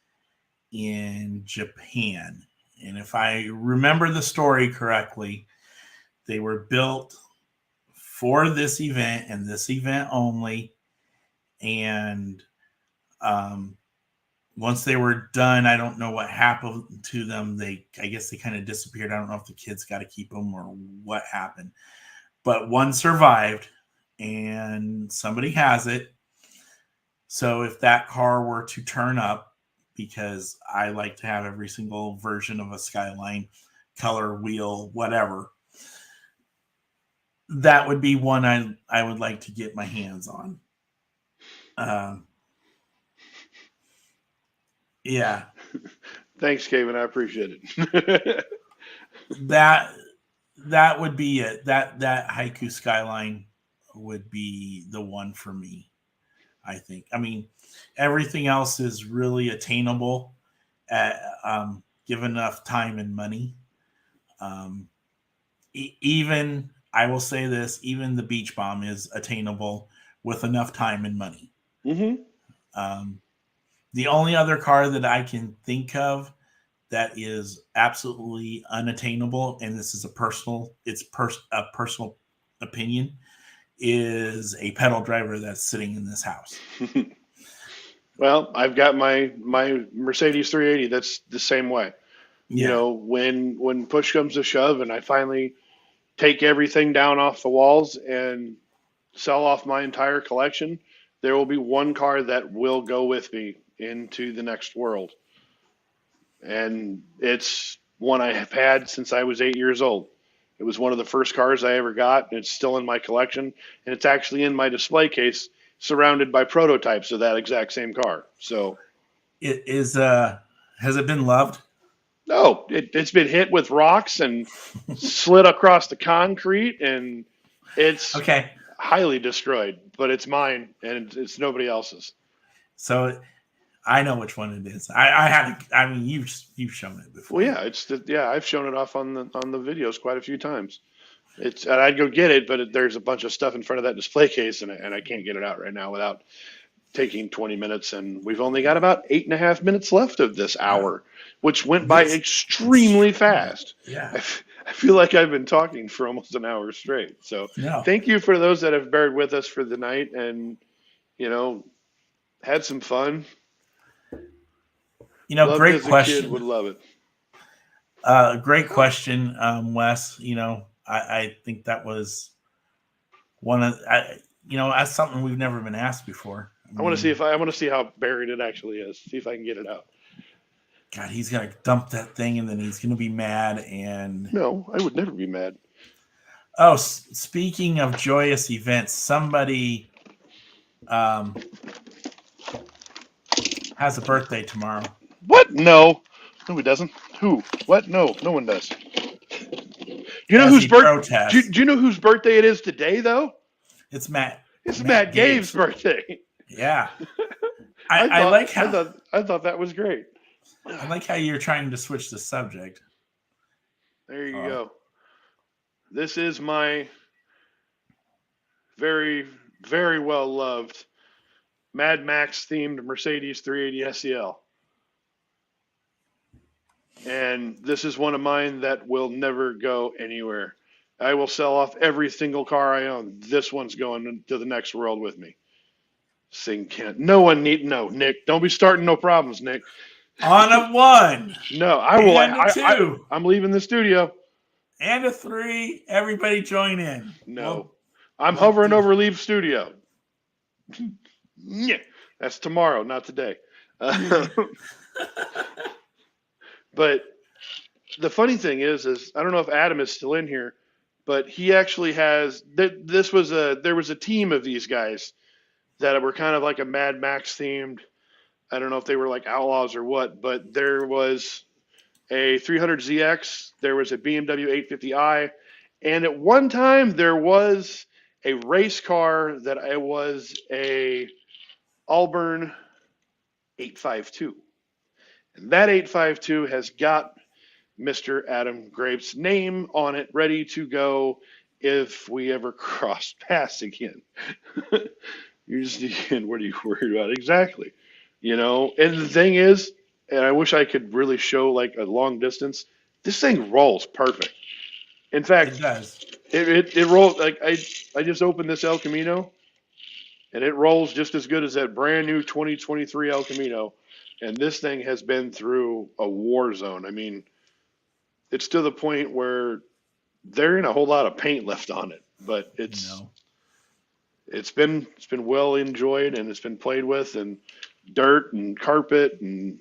in Japan. And if I remember the story correctly, they were built for this event and this event only. And um, once they were done, I don't know what happened to them. I guess they kind of disappeared. I don't know if the kids got to keep them or what happened. But one survived and somebody has it. So if that car were to turn up, because I like to have every single version of a Skyline, color, wheel, whatever, that would be one I would like to get my hands on. Um, yeah, Thanks, Kevin. I appreciate it. that that would be it. That Haiku Skyline would be the one for me. I think. I mean, everything else is really attainable at given enough time and money. Even I will say this: even the Beach Bomb is attainable with enough time and money. Mm-hmm. The only other car that I can think of that is absolutely unattainable, and this is a personal opinion, is a pedal driver that's sitting in this house. Well, I've got my Mercedes 380. That's the same way. You Yeah, know, when push comes to shove, and I finally take everything down off the walls and sell off my entire collection, there will be one car that will go with me into the next world. And it's one I have had since I was 8 years old. It was one of the first cars I ever got, and it's still in my collection, and it's actually in my display case, surrounded by prototypes of that exact same car. So, it is. Has it been loved? no, it's been hit with rocks and slid across the concrete, and it's Okay, highly destroyed. But it's mine, and it's nobody else's. so I know which one it is. I had. I mean, you've shown it Well, before. yeah, I've shown it off on the videos quite a few times. It's and I'd go get it, but there's a bunch of stuff in front of that display case, and I can't get it out right now without taking 20 minutes. And we've only got about 8.5 minutes left of this Wow, hour, which went by it's extremely fast. yeah. I feel like I've been talking for almost an hour straight. So No, thank you for those that have bared with us for the night and, you know, had some fun. Loved great as a kid, question. would love it. Great question, Wes. I think that was one of that's something we've never been asked before. I mean, I want to see how buried it actually is. See if I can get it out. God, he's gonna dump that thing, and then he's gonna be mad. And No, I would never be mad. oh, speaking of joyous events, somebody um, has a birthday tomorrow. What? No. No, he doesn't. Who? What? No, no one does. You know As whose he birth? protests, Do you know whose birthday it is today, though? it's Matt It's Matt Matt Gabe's Gabe's. birthday. Yeah, I like how I thought that was great. I like how you're trying to switch the subject. There you Uh, go. This is my very, very well loved Mad Max themed Mercedes 380 SEL. And this is one of mine that will never go anywhere. I will sell off every single car I own. This one's going to the next world with me. Sing Kent. No one need no Nick. Don't be starting no problems, Nick. on a one No, I will. and a two I'm leaving the studio. and a three. Everybody join in. No, Well, I'm we'll hovering do. over leave studio. Yeah, that's tomorrow, not today. But the funny thing is I don't know if Adam is still in here, but he actually has. There was a team of these guys that were kind of like a Mad Max themed. I don't know if they were like outlaws or what, but there was a 300ZX, there was a BMW 850i, and at one time there was a race car that I was a Auburn 852. And that 852 has got Mr. Adam Grape's name on it, ready to go if we ever cross paths again. You're just thinking, what are you worried about? Exactly. You know, and the thing is, and I wish I could really show like a long distance, this thing rolls perfect. In It fact, does. it rolls like I just opened this El Camino and it rolls just as good as that brand new 2023 El Camino. And this thing has been through a war zone. I mean, it's to the point where there ain't a whole lot of paint left on it, but No. it's been well enjoyed and it's been played with and dirt and carpet and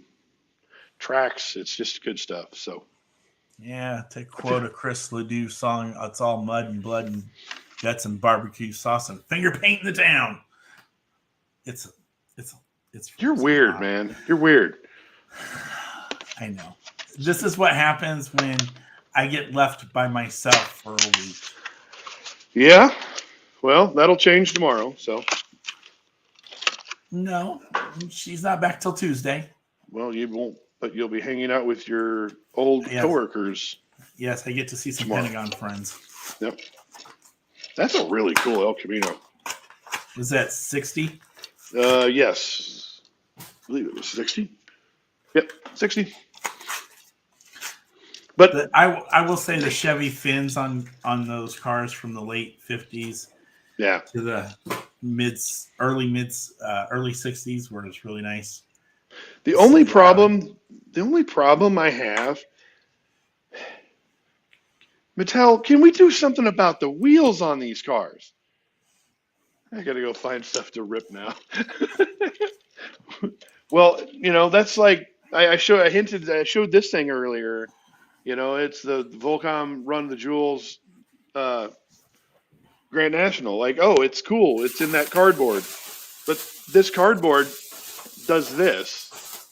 tracks. It's just good stuff. So Yeah, to quote a Chris Ledoux song, it's all mud and blood and guts and barbecue sauce and finger paint in the town. It's you're weird, man. You're weird. I know. This is what happens when I get left by myself for a week. Yeah. Well, that'll change tomorrow. So No, she's not back till Tuesday. well, you won't, but you'll be hanging out with your old Yes. coworkers Yes, I get to see some tomorrow. Pentagon friends. Yep. That's a really cool El Camino. Was that 60? Yes. I believe it was 60. Yep, 60. But I will say the Chevy fins on those cars from the late 50s yeah, to the early 60s were just really nice the to only see that. problem, the only problem I have, Mattel, can we do something about the wheels on these cars? I gotta go find stuff to rip now. Well, that's like I showed this thing earlier. It's the Volcom Run the Jewels uh, Grand National. Like, oh, it's cool. It's in that cardboard, but this cardboard does this,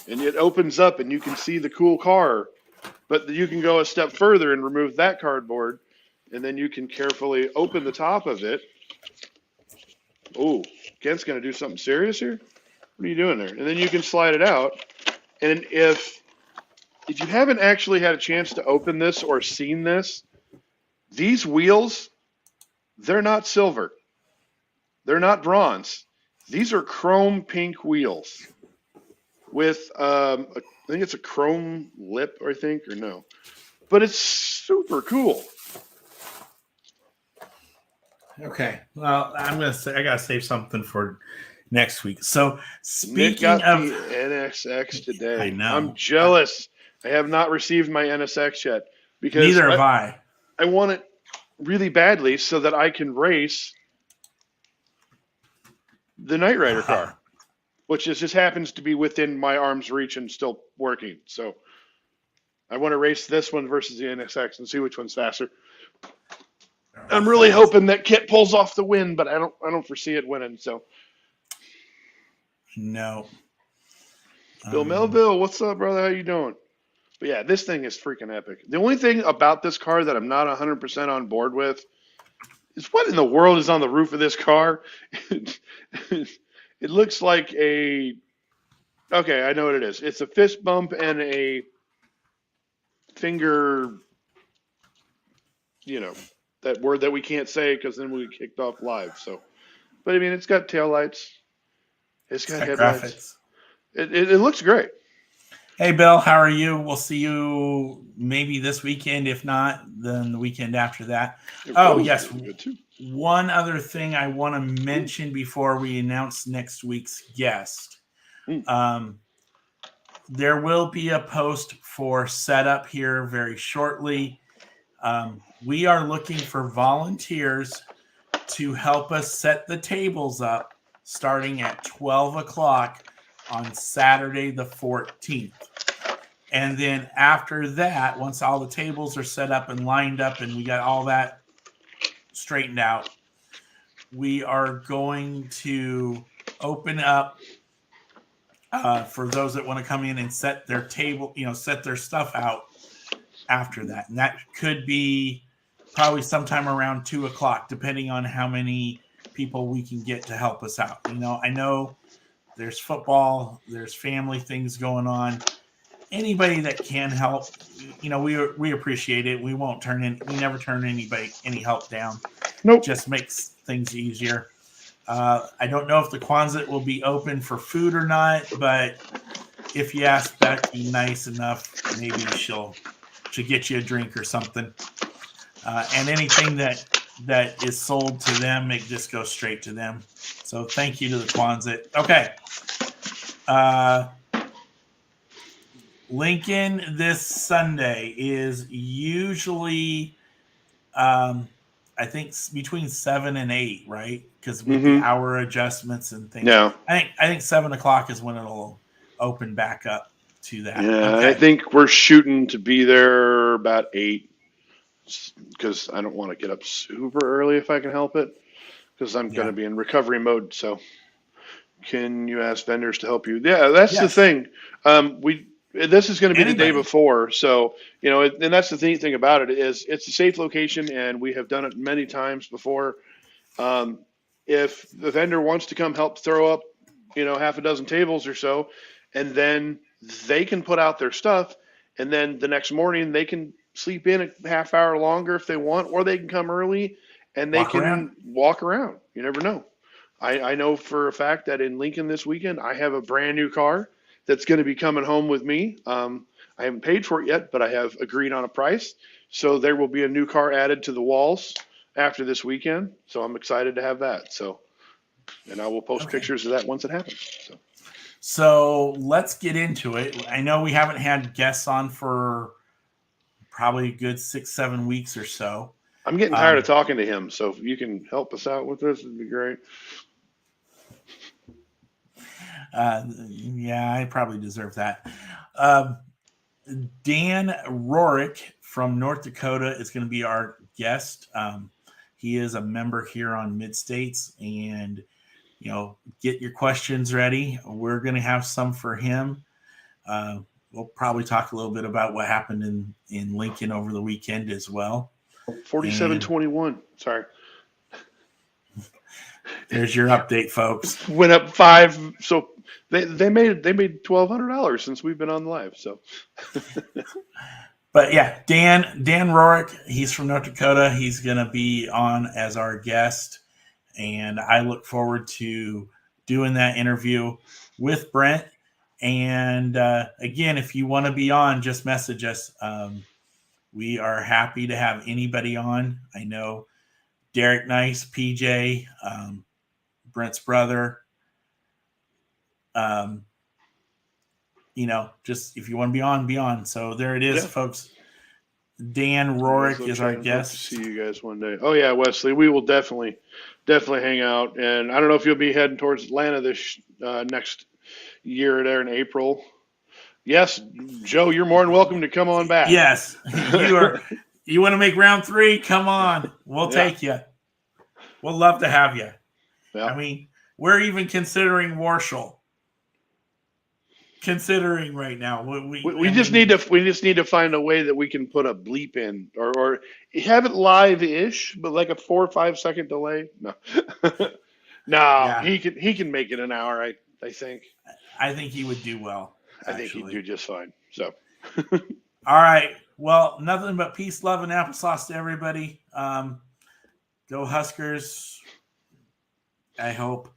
and it opens up, and you can see the cool car. But you can go a step further and remove that cardboard, and then you can carefully open the top of it. Oh, Kent's gonna do something serious here. What are you doing there? And then you can slide it out. And if you haven't actually had a chance to open this or seen this, these wheels, they're not silver. They're not bronze. These are chrome pink wheels with, I think it's a chrome lip, I think, or no. But it's super cool. Okay. Well, I gotta save something for next week. So Nick speaking got the of, NSX today. I know. I'm jealous. I have not received my NSX yet because Neither have I. I want it really badly so that I can race the Knight Rider car, which just happens to be within my arm's reach and still working. So I want to race this one versus the NSX and see which one's faster. I'm really hoping that Kit pulls off the win, but I don't foresee it winning. So No. Bill Melville, what's up, brother? How you doing? But yeah, this thing is freaking epic. The only thing about this car that I'm not 100% on board with is what in the world is on the roof of this car? It looks like a. Okay, I know what it is. It's a fist bump and a finger. That word that we can't say because then we get kicked off live. So, but I mean, it's got taillights. It's got headlights. Graphics. It looks great. Hey, Bill, how are you? We'll see you maybe this weekend. If not, then the weekend after that. Oh, yes. Good too. One other thing I want to mention before we announce next week's guest. There will be a post for setup here very shortly. We are looking for volunteers to help us set the tables up starting at 12 o'clock on Saturday the 14th. And then after that, once all the tables are set up and lined up and we got all that straightened out, we are going to open up for those that want to come in and set their table, set their stuff out after that. And that could be probably sometime around 2 o'clock, depending on how many people we can get to help us out. I know there's football, there's family things going on. Anybody that can help, we appreciate it. We never turn any help down. Nope. Just makes things easier. I don't know if the Quonset will be open for food or not, but if you ask Becky nice enough, maybe she'll get you a drink or something. And anything that is sold to them, it just goes straight to them. So thank you to the Quonset. Okay. Lincoln this Sunday is usually, I think between 7 and 8, right? Because with the hour adjustments and things. Yeah. I think 7 o'clock is when it'll open back up to that. Yeah, okay. I think we're shooting to be there about 8 because I don't want to get up super early if I can help it because I'm going to be in recovery mode. So can you ask vendors to help you? Yeah, that's the thing. This is going to be the day before. So, and that's the thing about it is it's a safe location and we have done it many times before. If the vendor wants to come help throw up, half a dozen tables or so, and then they can put out their stuff and then the next morning they can sleep in a half hour longer if they want, or they can come early and they can walk around. You never know. I know for a fact that in Lincoln this weekend, I have a brand new car that's going to be coming home with me. I haven't paid for it yet, but I have agreed on a price. So there will be a new car added to the walls after this weekend. So I'm excited to have that. So, and I will post pictures of that once it happens. So let's get into it. I know we haven't had guests on for probably a good 6-7 weeks or so. I'm getting tired of talking to him. So if you can help us out with this, it'd be great. Yeah, I probably deserve that. Dan Rorick from North Dakota is going to be our guest. He is a member here on Mid-States, and get your questions ready. We're going to have some for him. We'll probably talk a little bit about what happened in Lincoln over the weekend as well. 47-21. Sorry. There's your update, folks. Went up 5. So they made $1,200 since we've been on live. So, but yeah, Dan Rorick, he's from North Dakota. He's going to be on as our guest, and I look forward to doing that interview with Brent. And again, if you want to be on, just message us. We are happy to have anybody on. I know Derek Nice, PJ, Brent's brother. Just if you want to be on. So there it is, folks. Dan Rorick is our guest. See you guys one day. Oh yeah, Wesley, we will definitely hang out. And I don't know if you'll be heading towards Atlanta this next year there in April. Yes, Joe, you're more than welcome to come on back. Yes, you are. You want to make round 3? Come on, we'll take you. We'll love to have you. Yeah. I mean, we're even considering Warshall. Considering right now, we just need to find a way that we can put a bleep in or have it live-ish, but like a 4 or 5 second delay. No, yeah. he can make it an hour. I think. I think he would do well. I think he'd do just fine. So, all right. Well, nothing but peace, love, and applesauce to everybody. Go Huskers. I hope.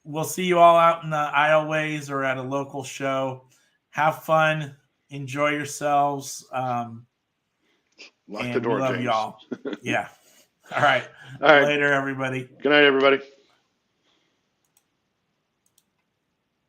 We'll see you all out in the aisleways or at a local show. Have fun. Enjoy yourselves. Lock the door, we love James. y'all. Yeah. All right. All right. Later, everybody. Good night, everybody.